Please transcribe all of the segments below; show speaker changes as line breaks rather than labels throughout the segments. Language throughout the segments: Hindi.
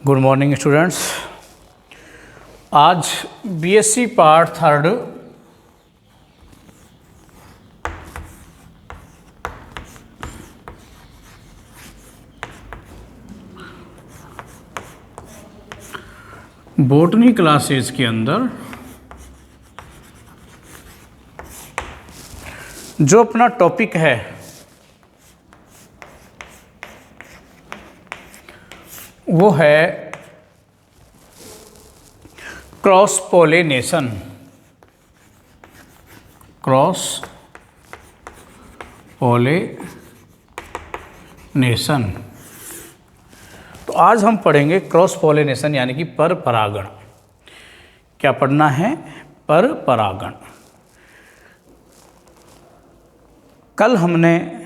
Good morning students. आज BSc part third botany classes के अंदर जो अपना टॉपिक है वो है क्रॉस पोलिनेशन। क्रॉस पोलिनेशन तो आज हम पढ़ेंगे क्रॉस पोलिनेशन यानी कि पर परागण। क्या पढ़ना है? पर परागण। कल हमने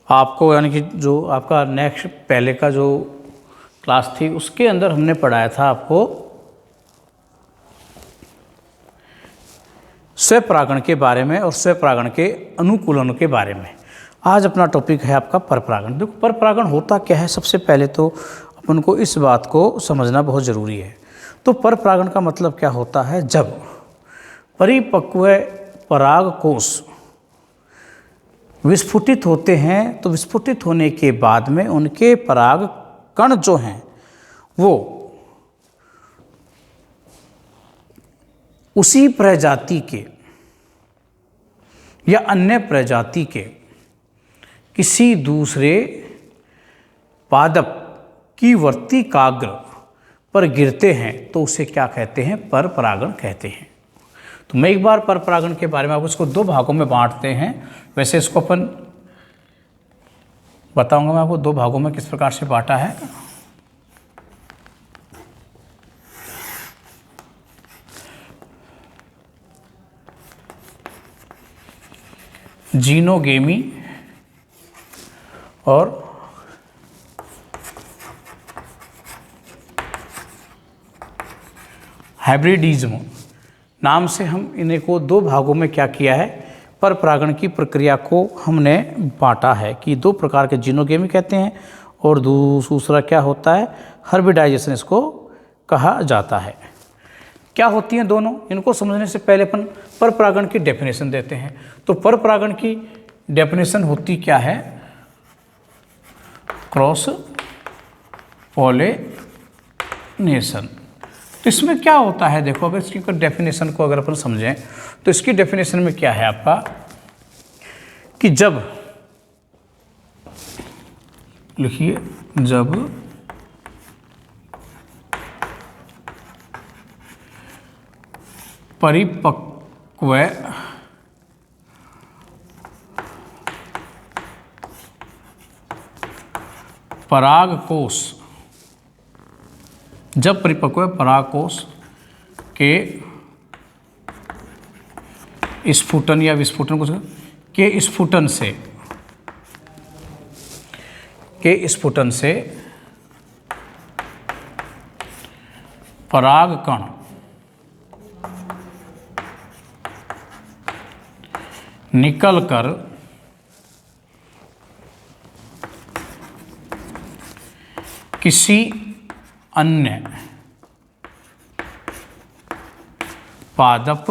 आपको यानी कि जो आपका नेक्स्ट पहले का जो क्लास थी उसके अंदर हमने पढ़ाया था आपको स्वपरागण के बारे में और स्वपरागण के अनुकूलन के बारे में। आज अपना टॉपिक है आपका परपरागण। देखो परपरागण होता क्या है, सबसे पहले तो अपन को इस बात को समझना बहुत ज़रूरी है। तो परपरागण का मतलब क्या होता है? जब परिपक्व परागकोश विस्फुटित होते हैं तो विस्फुटित होने के बाद में उनके पराग कण जो हैं वो उसी प्रजाति के या अन्य प्रजाति के किसी दूसरे पादप की वर्तिकाग्र पर गिरते हैं तो उसे क्या कहते हैं? परपरागण कहते हैं। तो मैं एक बार परपरागण के बारे में आपको इसको दो भागों में बांटते हैं। वैसे इसको अपन बताऊंगा मैं आपको दो भागों में किस प्रकार से बांटा है। जीनोगेमी और हाइब्रिडिज्म नाम से हम इन्हें को दो भागों में क्या किया है, परपरागण की प्रक्रिया को हमने बांटा है कि दो प्रकार के जीनोगेमी कहते हैं और दूसरा क्या होता है, हाइब्रिडाइजेशन इसको कहा जाता है। क्या होती हैं दोनों, इनको समझने से पहले अपन परपरागण की डेफिनेशन देते हैं। तो परपरागण की डेफिनेशन होती क्या है? Cross pollination. तो इसमें क्या होता है, देखो अगर इसकी डेफिनेशन को अगर अपन समझें तो इसकी डेफिनेशन में क्या है आपका कि जब लिखिए जब परिपक्व परागकोश, जब परिपक्व परागकोश के स्फुटन या विस्फुटन के स्फुटन से परागकण निकलकर किसी अन्य पादप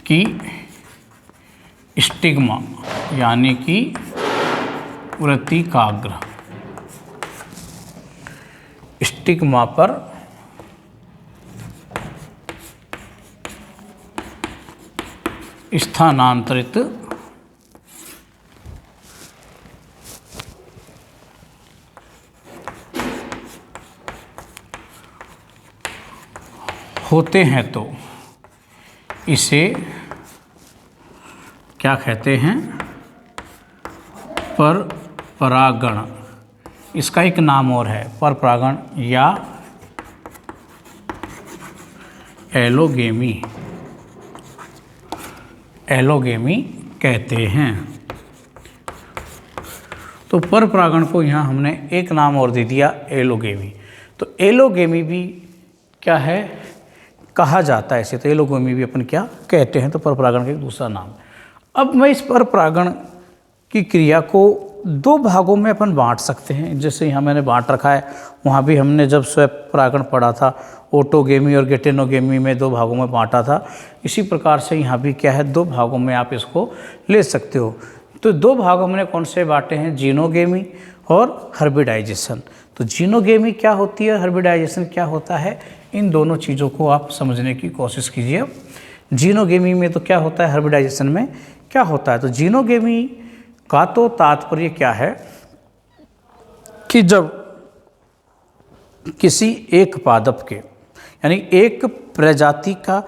की स्टिग्मा यानी कि वर्तिकाग्र स्टिग्मा पर स्थानांतरित होते हैं तो इसे क्या कहते हैं? परपरागण। इसका एक नाम और है परपरागण या एलोगेमी कहते हैं। तो परपरागण को यहाँ हमने एक नाम और दे दिया एलोगेमी। तो एलोगेमी भी क्या है कहा जाता है ऐसे, तो एलोगेमी भी अपन क्या कहते हैं, तो परपरागण का एक दूसरा नाम। अब मैं इस परपरागण की क्रिया को दो भागों में अपन बांट सकते हैं। जैसे यहाँ मैंने बांट रखा है, वहाँ भी हमने जब स्वयं परागण पढ़ा था ऑटोगेमी और गेटेनोगेमी में दो भागों में बांटा था। इसी प्रकार से यहाँ भी क्या है, दो भागों में आप इसको ले सकते हो। तो दो भाग हमने कौन से बांटे हैं, जीनोगेमी और हर्बिडाइजेशन। तो जीनोगेमी क्या होती है, हर्बिडाइजेशन क्या होता है, इन दोनों चीज़ों को आप समझने की कोशिश कीजिए। अब जीनोगेमी में तो क्या होता है, हर्बिडाइजेशन में क्या होता है। तो जीनोगेमी का तो तात्पर्य क्या है कि जब किसी एक पादप के, यानी एक प्रजाति का,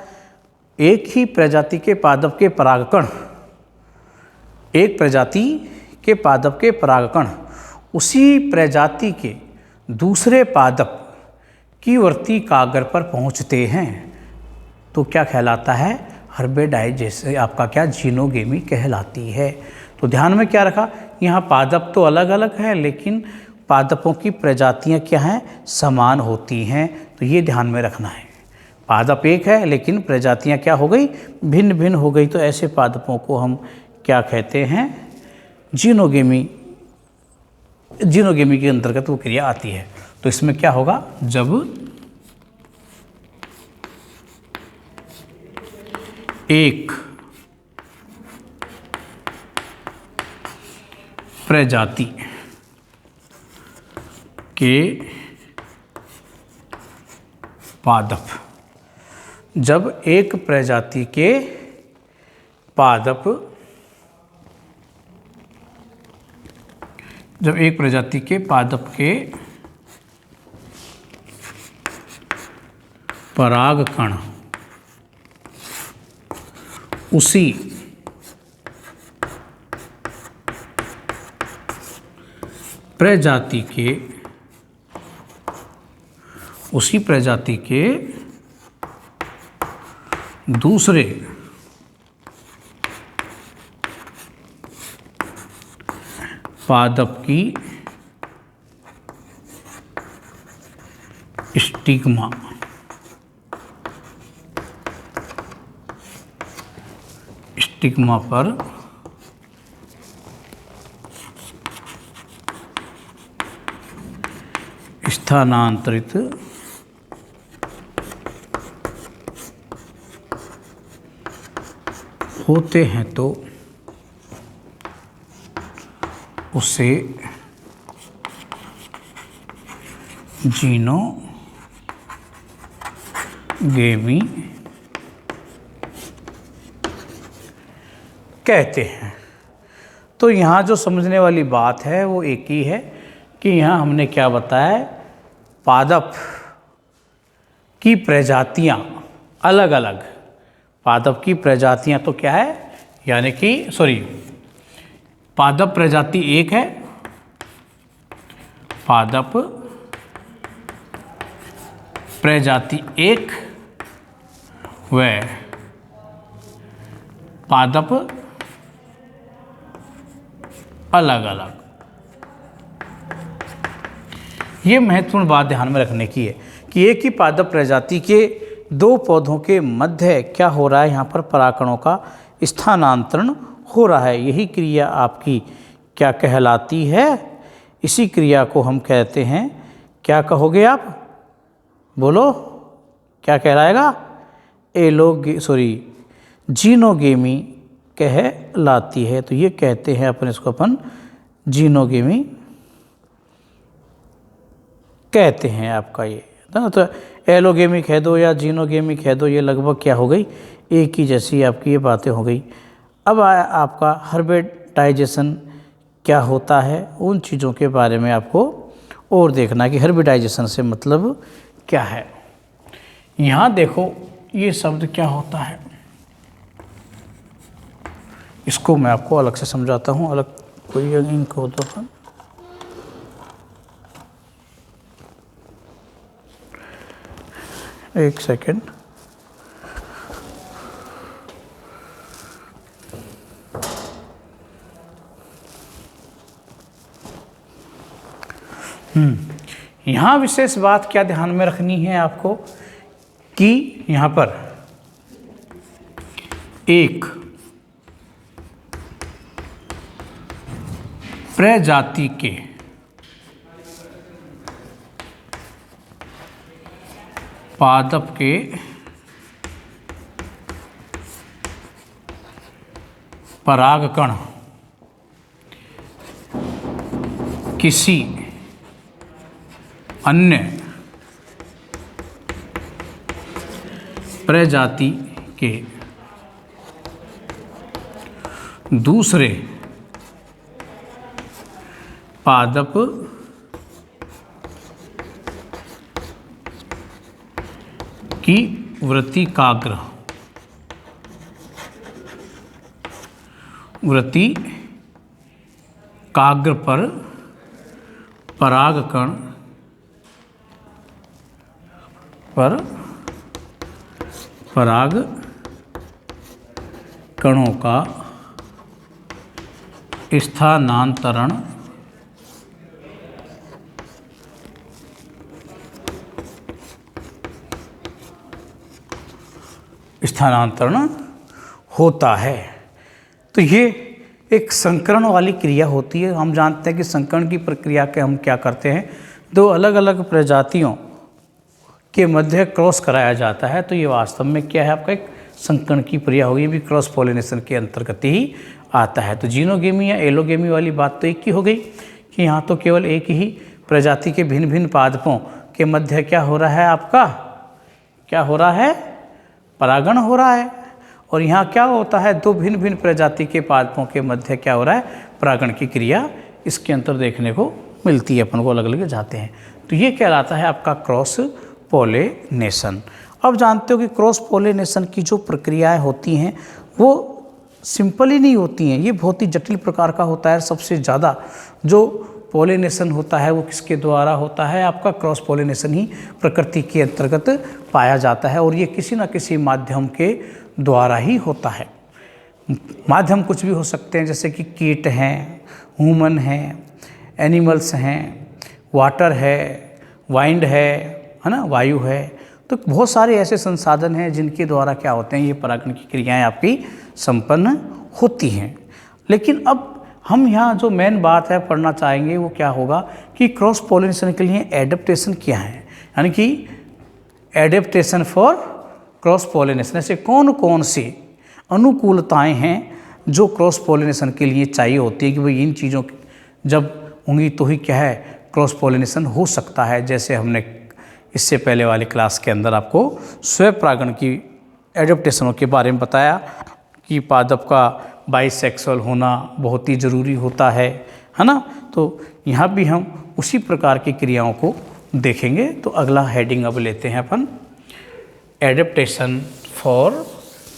एक ही प्रजाति के पादप के परागकण, एक प्रजाति के पादप के परागकण उसी प्रजाति के दूसरे पादप की वर्ती कागर पर पहुंचते हैं तो क्या कहलाता है, हर्बिडाइजेशन, आपका क्या, जीनोगेमी कहलाती है। तो ध्यान में क्या रखा, यहाँ पादप तो अलग अलग है लेकिन पादपों की प्रजातियाँ क्या हैं, समान होती हैं। तो ये ध्यान में रखना है, पादप एक है लेकिन प्रजातियाँ क्या हो गई, भिन्न भिन्न हो गई। तो ऐसे पादपों को हम क्या कहते हैं, जीनोगेमी, जीनोगेमी के अंतर्गत वो क्रिया आती है। तो इसमें क्या होगा, जब एक प्रजाति के पादप, जब एक प्रजाति के पादप, जब एक प्रजाति के पादप के परागकण उसी प्रजाति के, उसी प्रजाति के दूसरे पादप की स्टिग्मा, स्टिग्मा पर स्थानांतरित होते हैं तो उसे जीनोगेमी कहते हैं। तो यहाँ जो समझने वाली बात है वो एक ही है कि यहाँ हमने क्या बताया, पादप की प्रजातियाँ अलग अलग, पादप की प्रजातियाँ तो क्या है, यानी कि पादप प्रजाति एक है, पादप प्रजाति एक व पादप अलग अलग। ये महत्वपूर्ण बात ध्यान में रखने की है कि एक ही पादप प्रजाति के दो पौधों के मध्य क्या हो रहा है, यहाँ पर परागकणों का स्थानांतरण हो रहा है। यही क्रिया आपकी क्या कहलाती है, इसी क्रिया को हम कहते हैं, क्या कहोगे आप, बोलो क्या कहलाएगा, जीनोगेमी कहलाती है। तो ये कहते हैं अपन, इसको अपन जीनोगेमी कहते हैं आपका ये ना। तो एलोगेमी कह दो या जीनोगेमी कह दो, ये लगभग क्या हो गई, एक ही जैसी आपकी ये बातें हो गई। अब आया आपका हर्बिडाइजेशन क्या होता है, उन चीज़ों के बारे में आपको और देखना कि हर्बिडाइजेशन से मतलब क्या है। यहाँ देखो ये शब्द क्या होता है, इसको मैं आपको अलग से समझाता हूँ, अलग कोई इंक हो तो। एक सेकेंड, यहाँ विशेष बात क्या ध्यान में रखनी है आपको कि यहाँ पर एक प्रजाति के पादप के परागकण किसी अन्य प्रजाति के दूसरे पादप की वृत्तिकाग्र पर परागकण कणों का स्थानांतरण होता है। तो ये एक संकरण वाली क्रिया होती है। हम जानते हैं कि संकरण की प्रक्रिया के हम क्या करते हैं, दो अलग अलग प्रजातियों के मध्य क्रॉस कराया जाता है। तो ये वास्तव में क्या है, आपका एक संकरण की प्रक्रिया होगी, ये भी क्रॉस पॉलिनेशन के अंतर्गत ही आता है। तो जीनोगेमी या एलोगेमी वाली बात तो एक ही हो गई कि यहाँ तो केवल एक ही प्रजाति के भिन्न भिन्न पादपों के मध्य क्या हो रहा है, आपका क्या हो रहा है, परागण हो रहा है। और यहाँ क्या होता है, दो भिन्न भिन्न प्रजाति के पादपों के मध्य क्या हो रहा है, परागण की क्रिया इसके अंतर देखने को मिलती है, अपन को अलग अलग जाते हैं। तो ये कहलाता है आपका क्रॉस पोलिनेशन। अब जानते हो कि क्रॉस पोलिनेशन की जो प्रक्रियाएं होती हैं वो सिंपल ही नहीं होती हैं, ये बहुत ही जटिल प्रकार का होता है। सबसे ज़्यादा जो पोलिनेशन होता है वो किसके द्वारा होता है, आपका क्रॉस पोलिनेशन ही प्रकृति के अंतर्गत पाया जाता है, और ये किसी न किसी माध्यम के द्वारा ही होता है। माध्यम कुछ भी हो सकते हैं, जैसे कि कीट हैं, ह्यूमन हैं, एनिमल्स हैं, वाटर है, वाइंड है ना, वायु है। तो बहुत सारे ऐसे संसाधन हैं जिनके द्वारा क्या होते हैं, ये परागण की क्रियाएं आपकी संपन्न होती हैं। लेकिन अब हम यहाँ जो मेन बात है पढ़ना चाहेंगे वो क्या होगा कि क्रॉस पोलिनेशन के लिए एडेप्टेशन क्या है, यानी कि एडेप्टेशन फॉर क्रॉस पोलिनेशन। ऐसे कौन कौन सी अनुकूलताएं हैं जो क्रॉस पोलिनेशन के लिए चाहिए होती है कि भाई इन चीज़ों जब होंगी तो ही क्या है क्रॉस पोलिनेशन हो सकता है। जैसे हमने इससे पहले वाली क्लास के अंदर आपको स्वपरागण की एडेप्टेशनों के बारे में बताया कि पादप का बाइसेक्सुअल होना बहुत ही ज़रूरी होता है ना। तो यहाँ भी हम उसी प्रकार की क्रियाओं को देखेंगे। तो अगला हेडिंग अब लेते हैं अपन, adaptation for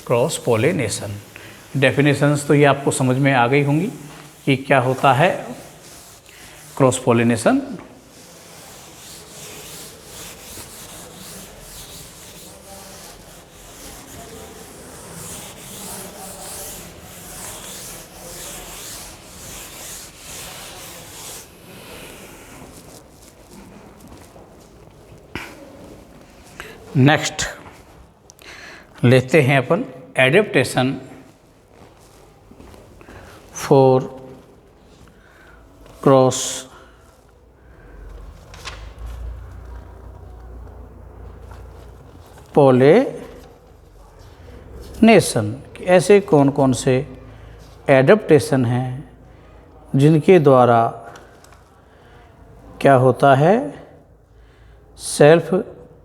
cross pollination. Definitions तो ये आपको समझ में आ गई होंगी कि क्या होता है क्रॉस पोलिनेशन। नेक्स्ट लेते हैं अपन एडेप्टेशन फॉर क्रॉस पोलिनेशन। ऐसे कौन कौन से एडेप्टेशन हैं जिनके द्वारा क्या होता है, सेल्फ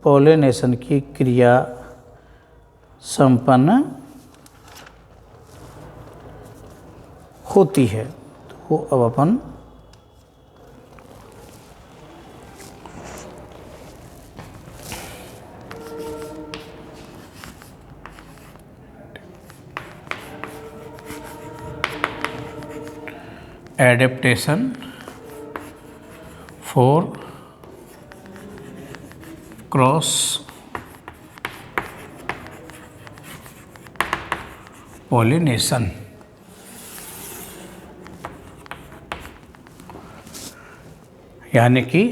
पोलिनेशन की क्रिया संपन्न होती है। तो वो अब अपन एडेप्टेशन फॉर क्रॉस पोलिनेशन। यानी कि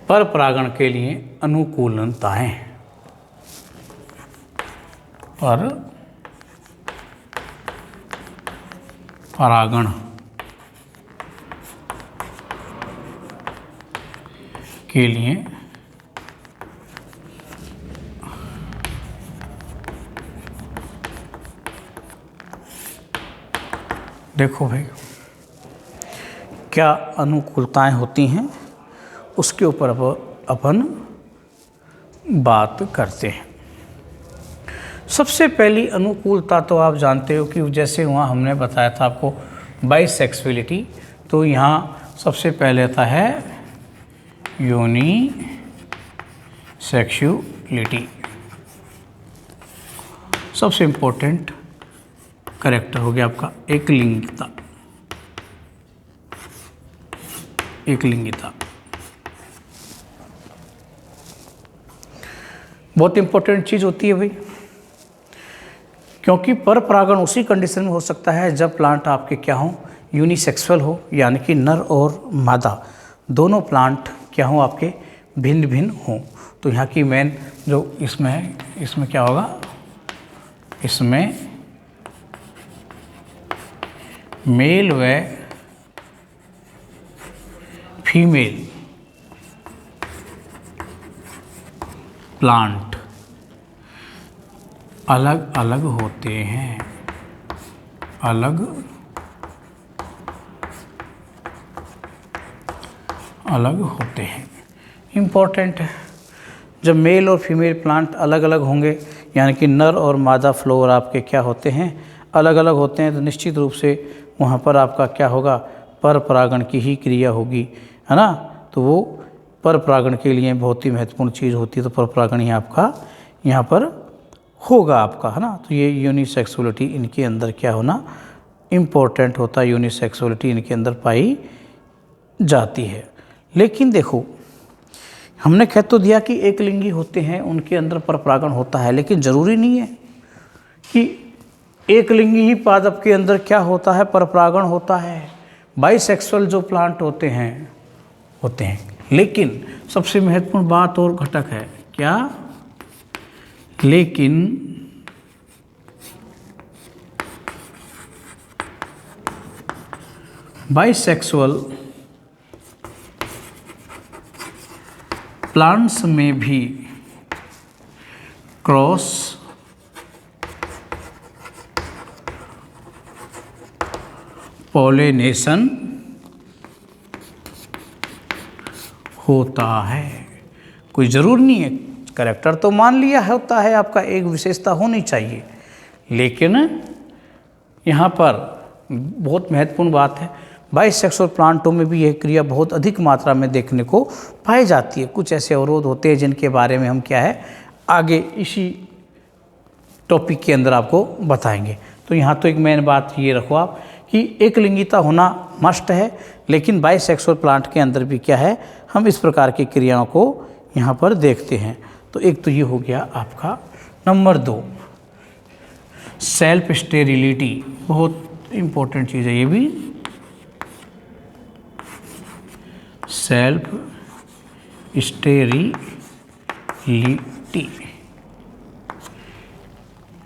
पर परागण के लिए अनुकूलताएं, पर परागण के लिए देखो भाई क्या अनुकूलताएं होती हैं उसके ऊपर अपन बात करते हैं। सबसे पहली अनुकूलता तो आप जानते हो कि जैसे वहाँ हमने बताया था आपको बाइसेक्सुअलिटी, तो यहाँ सबसे पहले आता है यूनिसेक्सुअलिटी। सबसे इम्पोर्टेंट कैरेक्टर हो गया आपका एकलिंगिता। एकलिंगिता बहुत इंपॉर्टेंट चीज़ होती है भाई, क्योंकि पर परागण उसी कंडीशन में हो सकता है जब प्लांट आपके क्या हो, यूनिसेक्सुअल हो, यानी कि नर और मादा दोनों प्लांट क्या हो आपके भिन्न भिन्न हों। तो यहाँ की मेन जो इसमें क्या होगा, इसमें मेल व फीमेल प्लांट अलग अलग होते हैं, अलग अलग होते हैं। इम्पोर्टेंट है, जब मेल और फीमेल प्लांट अलग अलग होंगे यानी कि नर और मादा फ्लोवर आपके क्या होते हैं, अलग अलग होते हैं, तो निश्चित रूप से वहाँ पर आपका क्या होगा, पर परागण की ही क्रिया होगी, है ना। तो वो पर परागण के लिए बहुत ही महत्वपूर्ण चीज़ होती है, तो पर परागण ही आपका यहाँ पर होगा आपका, है ना। तो ये यूनिसेक्सुअलिटी इनके अंदर क्या होना इम्पोर्टेंट होता है, यूनिसेक्सुअलिटी इनके अंदर पाई जाती है। लेकिन देखो हमने कह तो दिया कि एक लिंगी होते हैं उनके अंदर पर परागण होता है, लेकिन ज़रूरी नहीं है कि एक लिंगी ही पादप के अंदर क्या होता है, पर परागण होता है। बाइसेक्सुअल जो प्लांट होते हैं लेकिन सबसे महत्वपूर्ण बात और घटक है क्या, लेकिन बाइसेक्सुअल प्लांट्स में भी क्रॉस पॉलिनेशन होता है। कोई ज़रूर नहीं है, कैरेक्टर तो मान लिया होता है आपका, एक विशेषता होनी चाहिए, लेकिन यहाँ पर बहुत महत्वपूर्ण बात है, बाइसेक्सुअल प्लांटों में भी यह क्रिया बहुत अधिक मात्रा में देखने को पाई जाती है। कुछ ऐसे अवरोध होते हैं जिनके बारे में हम क्या है आगे इसी टॉपिक के अंदर आपको बताएंगे। तो यहाँ तो एक मेन बात ये रखो आप कि एक लिंगिता होना मस्ट है, लेकिन बाइसेक्सुअल प्लांट के अंदर भी क्या है, हम इस प्रकार की क्रियाओं को यहाँ पर देखते हैं। तो एक तो ये हो गया आपका। नंबर 2 सेल्फ स्टेरिलिटी, बहुत इम्पोर्टेंट चीज़ है ये भी। सेल्फ स्टेरिलिटी,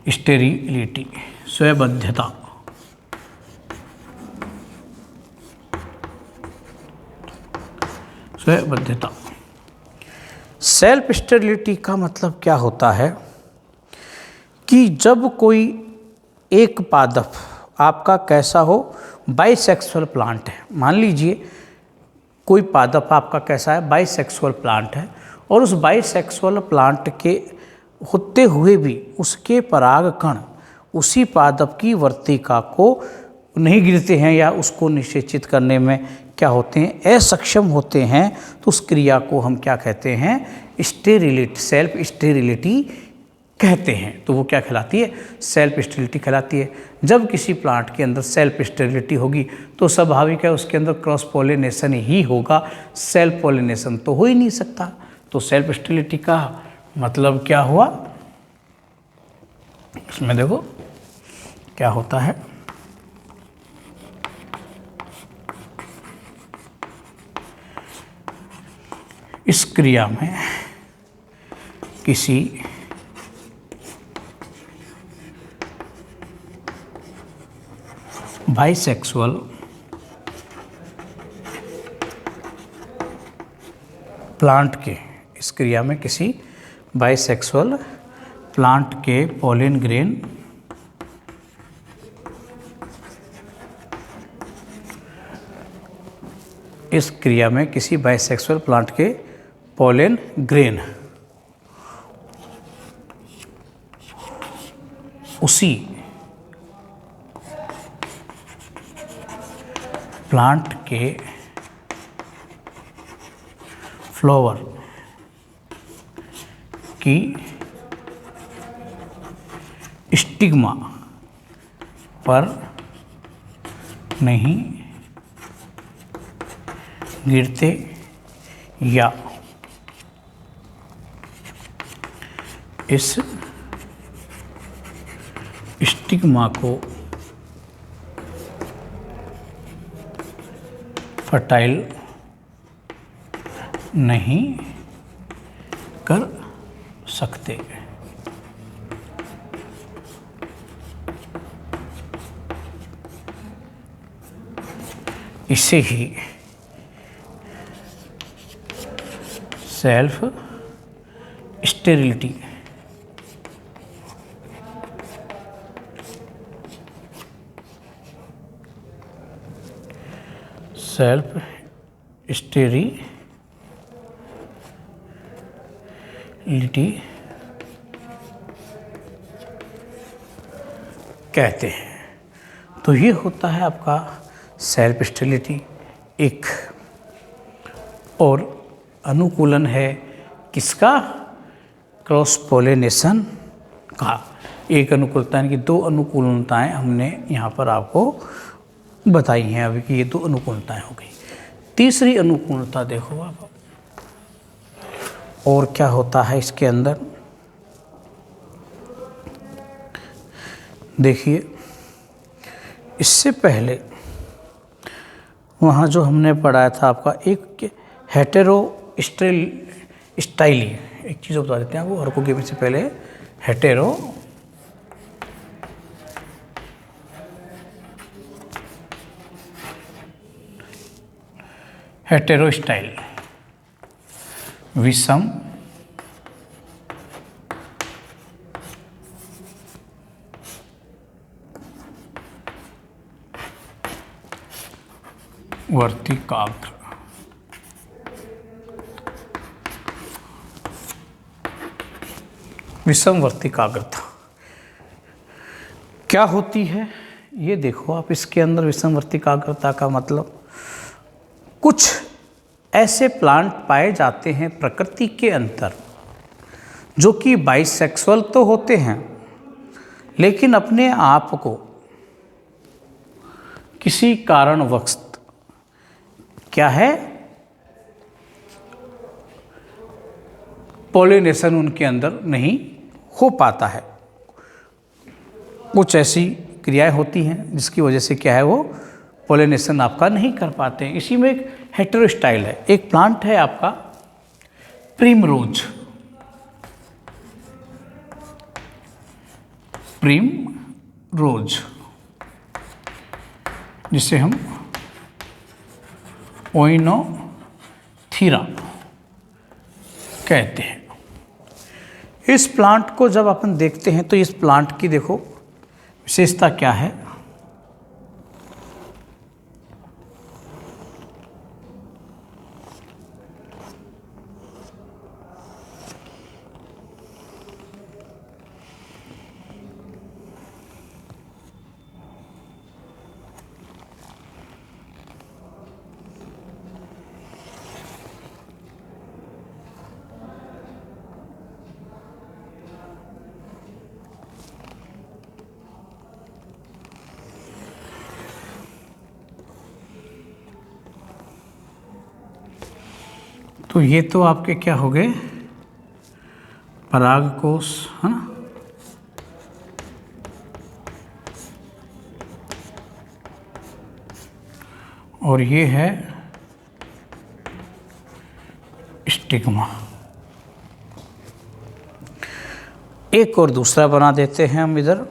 स्टेरिलिटी स्वबद्धता। स्वबद्धता सेल्फ स्टेरिलिटी का मतलब क्या होता है कि जब कोई एक पादप आपका कैसा हो, बाइसेक्सुअल प्लांट है, मान लीजिए कोई पादप आपका कैसा है, बाइसेक्सुअल प्लांट है, और उस बाइसेक्सुअल प्लांट के होते हुए भी उसके पराग कण उसी पादप की वर्तिका को नहीं गिरते हैं या उसको निषेचित करने में क्या होते हैं, असक्षम होते हैं, तो उस क्रिया को हम क्या कहते हैं, स्टेरिलिटी, सेल्फ स्टेरिलिटी कहते हैं। तो वो क्या कहलाती है, सेल्फ स्टेरिलिटी कहलाती है। जब किसी प्लांट के अंदर सेल्फ स्टेरिलिटी होगी तो स्वाभाविक है उसके अंदर क्रॉस पॉलिनेशन ही होगा, सेल्फ पॉलिनेशन तो हो ही नहीं सकता। तो सेल्फ स्टेरिलिटी का मतलब क्या हुआ, इसमें देखो क्या होता है, इस क्रिया में किसी बाइसेक्सुअल प्लांट के, इस क्रिया में किसी बाइसेक्सुअल प्लांट के पोलन ग्रेन इस क्रिया में किसी बाइसेक्सुअल प्लांट के पोलन ग्रेन उसी प्लांट के फ्लावर की स्टिग्मा पर नहीं गिरते या इस स्टिग्मा को फर्टाइल नहीं कर सकते। इसे ही सेल्फ स्टेरिलिटी सेल्फ स्टेरिलिटी कहते हैं। तो ये होता है आपका सेल्फ स्टेरिलिटी। एक और अनुकूलन है किसका? क्रॉस पोलिनेशन का। एक अनुकूलता यानी कि दो अनुकूलताएं हमने यहाँ पर आपको बताई हैं अभी कि ये दो अनुकूलताएं हो गई। तीसरी अनुकूलता देखो आप, और क्या होता है इसके अंदर, देखिए इससे पहले वहाँ जो हमने पढ़ाया था आपका एक हेटेरो स्टाइली, एक चीज़ बता देते हैं वो हर को गेम से पहले हेटेरो स्टाइल विषम वर्तिकाग्र विषमवर्तिकाग्रता क्या होती है ये देखो आप। इसके अंदर विषमवर्तिकाग्रता का मतलब कुछ ऐसे प्लांट पाए जाते हैं प्रकृति के अंदर जो कि बाइसेक्सुअल तो होते हैं लेकिन अपने आप को किसी कारणवश क्या है पोलिनेशन उनके अंदर नहीं हो पाता है। कुछ ऐसी क्रियाएं होती हैं जिसकी वजह से क्या है वो पोलिनेशन आपका नहीं कर पाते हैं। इसी में एक हेटेरोस्टाइल है। एक प्लांट है आपका प्रिमरोज, जिसे हम ओइनोथीरा कहते हैं। इस प्लांट को जब अपन देखते हैं तो इस प्लांट की देखो विशेषता क्या है। तो ये तो आपके क्या हो गए परागकोश, है ना। और ये है स्टिग्मा। एक और दूसरा बना देते हैं हम इधर।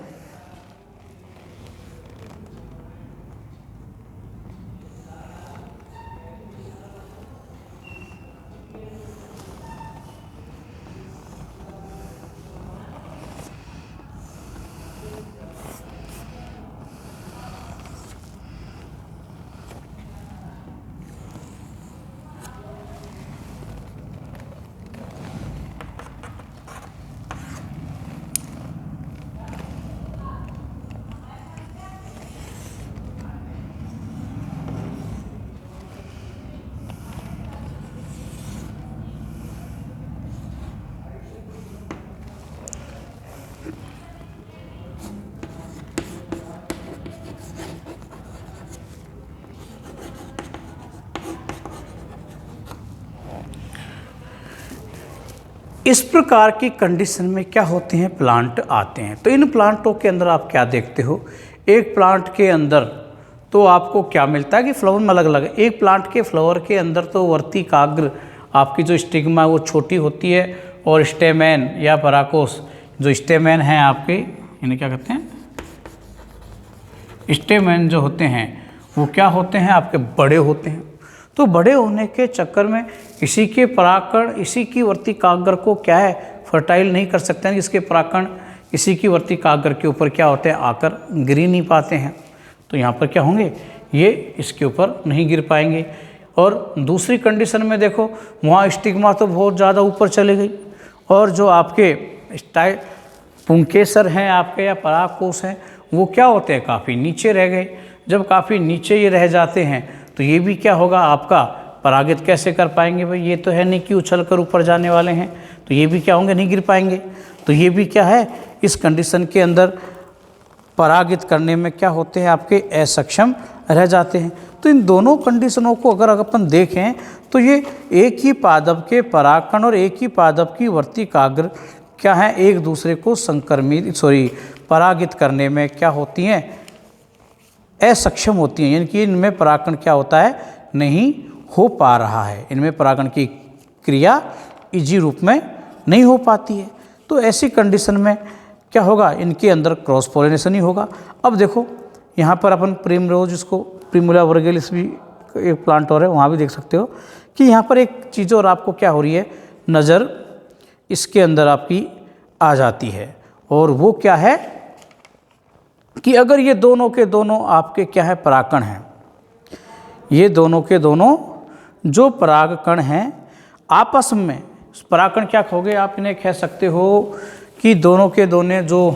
इस प्रकार की कंडीशन में क्या होते हैं, प्लांट आते हैं। तो इन प्लांटों के अंदर आप क्या देखते हो, एक प्लांट के अंदर तो आपको क्या मिलता है कि फ्लावर में अलग अलग है। एक प्लांट के फ्लावर के अंदर तो वर्तिकाग्र आपकी जो स्टिग्मा है वो छोटी होती है, और स्टेमेन या पराकोस जो स्टेमेन हैं आपके, इन्हें क्या कहते हैं, स्टेमेन जो होते हैं वो क्या होते हैं आपके, बड़े होते हैं। तो बड़े होने के चक्कर में इसी के परागकण इसी की वर्तिकाग्र को क्या है, फर्टाइल नहीं कर सकते हैं। इसके परागकण इसी की वर्तिकाग्र के ऊपर क्या होते हैं, आकर गिर ही नहीं पाते हैं। तो यहाँ पर क्या होंगे, ये इसके ऊपर नहीं गिर पाएंगे। और दूसरी कंडीशन में देखो, वहाँ स्टिग्मा तो बहुत ज़्यादा ऊपर चले गई, और जो आपके पुंकेसर हैं आपके या परागकोश हैं वो क्या होते हैं, काफ़ी नीचे रह गए। जब काफ़ी नीचे ये रह जाते हैं तो ये भी क्या होगा आपका, परागित कैसे कर पाएंगे भाई, ये तो है नहीं कि उछल कर ऊपर जाने वाले हैं, तो ये भी क्या होंगे, नहीं गिर पाएंगे। तो ये भी क्या है, इस कंडीशन के अंदर परागित करने में क्या होते हैं, आपके असक्षम रह जाते हैं। तो इन दोनों कंडीशनों को अगर अपन देखें तो ये एक ही पादप के परागकण और एक ही पादप की वर्तिकाग्र क्या है, एक दूसरे को परागित करने में क्या होती हैं, असक्षम होती हैं। यानी कि इनमें परागकण क्या होता है, नहीं हो पा रहा है, इनमें परागकण की क्रिया इजी रूप में नहीं हो पाती है। तो ऐसी कंडीशन में क्या होगा, इनके अंदर क्रॉस पॉलिनेशन ही होगा। अब देखो यहाँ पर अपन प्रिमरोज, इसको प्रिमुला वर्गेलिस भी एक प्लांट और है, वहाँ भी देख सकते हो कि यहाँ पर एक चीज़ और आपको क्या हो रही है, नज़र इसके अंदर आपकी आ जाती है। और वो क्या है कि अगर ये दोनों के दोनों आपके क्या है, परागकण हैं, ये दोनों के दोनों जो परागकण हैं आपस में परागकण क्या हो गए, आप इन्हें कह सकते हो कि दोनों के दोनों जो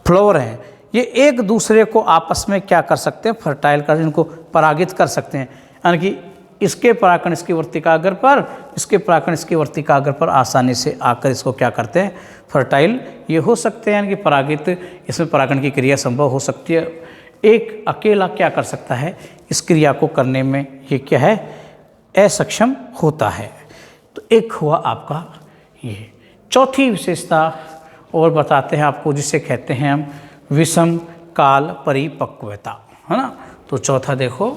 फ्लावर हैं ये एक दूसरे को आपस में क्या कर सकते हैं, फर्टाइल कर, इनको परागित कर सकते हैं। यानी कि इसके परागकण इसकी वर्तिकाग्र पर, इसके परागकण इसकी वर्तिकाग्र पर आसानी से आकर इसको क्या करते हैं, फर्टाइल ये हो सकते हैं। यानी कि परागित, इसमें परागकण की क्रिया संभव हो सकती है। एक अकेला क्या कर सकता है, इस क्रिया को करने में ये क्या है, असक्षम होता है। तो एक हुआ आपका ये। चौथी विशेषता और बताते हैं आपको, जिसे कहते हैं हम विषम काल परिपक्वता, है ना। तो चौथा देखो,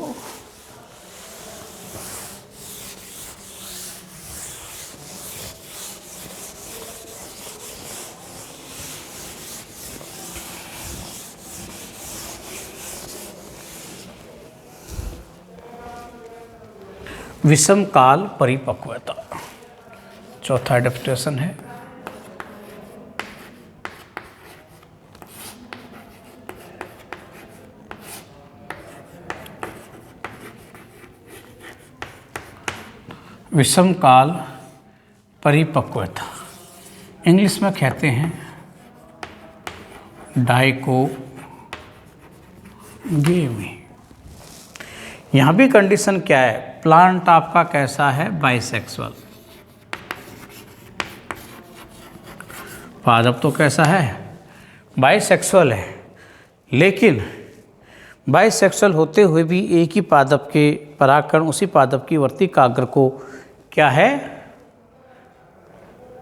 विषम काल परिपक्वता चौथा एडेप्टेशन है। विषम काल परिपक्वता इंग्लिश में कहते हैं डाइकोगेमी। यहाँ भी कंडीशन क्या है, प्लांट आपका कैसा है, बाइसेक्सुअल। पादप तो कैसा है, बाइसेक्सुअल है, लेकिन बाइसेक्सुअल होते हुए भी एक ही पादप के परागकण उसी पादप की वर्तिकाग्र को क्या है,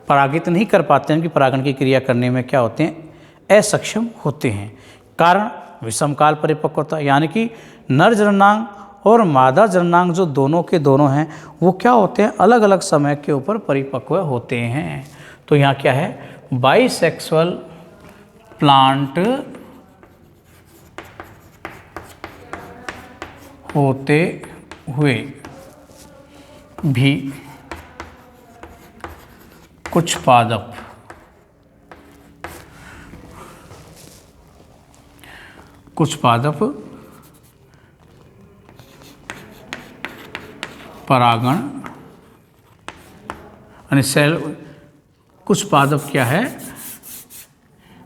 परागित नहीं कर पाते हैं, कि परागण की क्रिया करने में क्या होते हैं, असक्षम होते हैं। कारण विषमकाल परिपक्वता, यानी कि नर जननांग और मादा जननांग जो दोनों के दोनों हैं वो क्या होते हैं, अलग अलग समय के ऊपर परिपक्व होते हैं। तो यहाँ क्या है, बाइसेक्सुअल प्लांट होते हुए भी कुछ पादप परागण यानी सेल, कुछ पादप क्या है,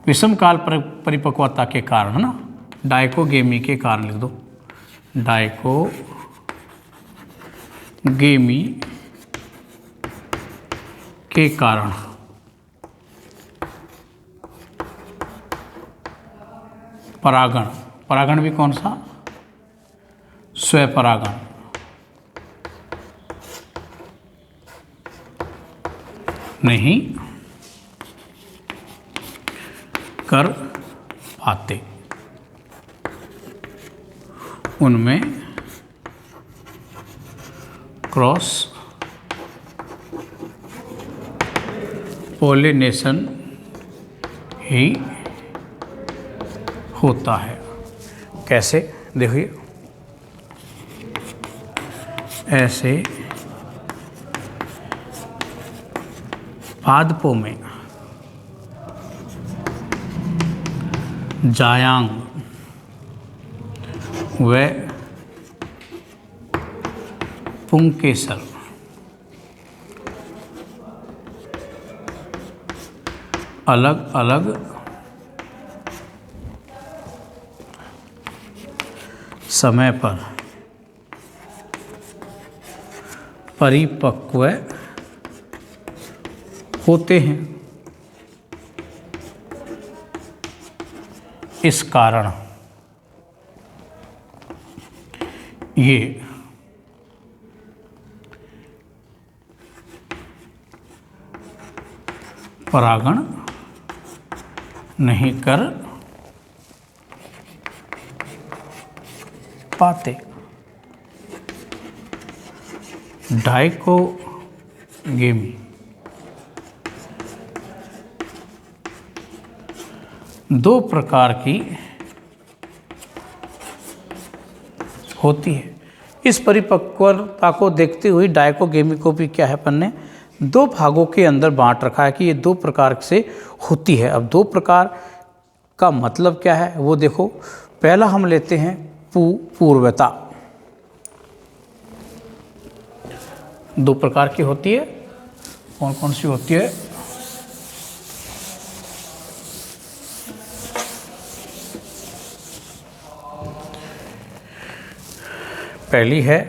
विषम काल परिपक्वता के कारण, है ना, डाइकोगेमी के कारण लिख दो, डाइकोगेमी के कारण परागण, परागण भी कौन सा, स्वपरागण नहीं कर पाते, उनमें क्रॉस पॉलिनेशन ही होता है। कैसे, देखिए ऐसे पादपों में जायांग व पुंकेसर अलग अलग समय पर परिपक्व होते हैं। इस कारण ये परागण नहीं कर पाते। डाइकोगेमी दो प्रकार की होती है। इस परिपक्वता को देखते हुए डाइकोगेमी को भी क्या है, अपन ने दो भागों के अंदर बांट रखा है कि ये दो प्रकार से होती है। अब दो प्रकार का मतलब क्या है वो देखो। पहला हम लेते हैं पूर्वता, दो प्रकार की होती है। कौन कौन सी होती है, पहली है